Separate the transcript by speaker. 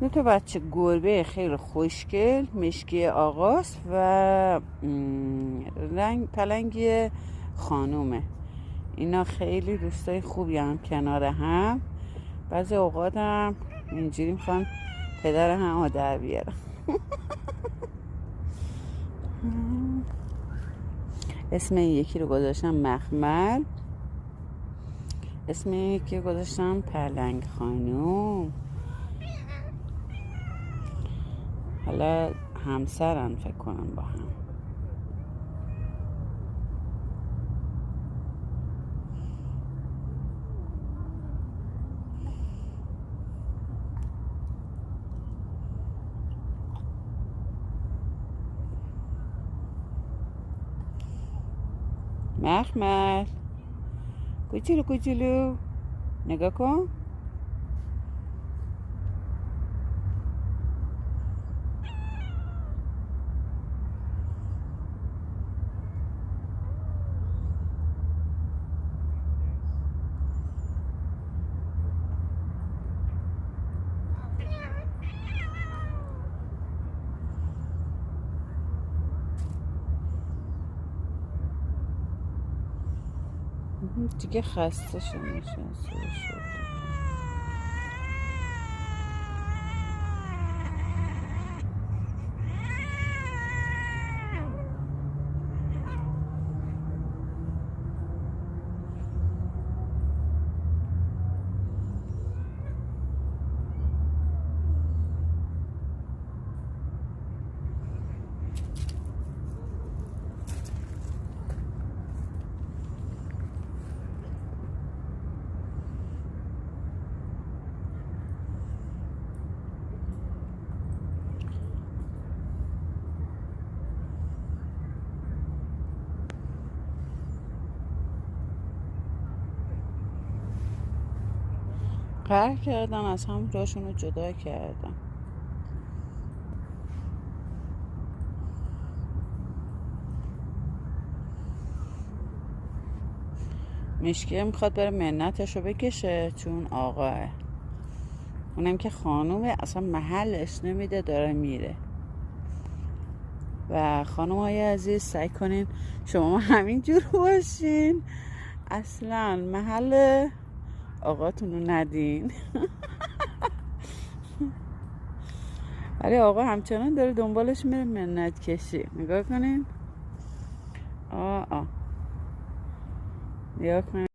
Speaker 1: دو تا بچه گربه خیلی خوشگل، مشکی آقاست و پلنگی خانومه. اینا خیلی دوستای خوبی هم کنار هم. بعضی اوقات هم اینجوری میخوان پدر هم رو در بیارن. اسم این یکی رو گذاشتم مخمل، اسم این یکی رو گذاشتم پلنگ خانوم. حالا همسرن فکر کنم با هم. مخمل کوچولو کوچولو نگاه کن. دیگه خسته شد. قهر کردن، از هم راشون رو جدا کردن. مشکیه میخواد بره منتش رو بکشه چون آقاه، اونم که خانومه اصلا محلش نمیده، داره میره. و خانم های عزیز سعی کنین شما همین جور باشین، اصلا محل آقاتون رو ندین. ولی آقا همچنان داره دنبالش میره منت کشی. نگاه کنین. نگاه کنین.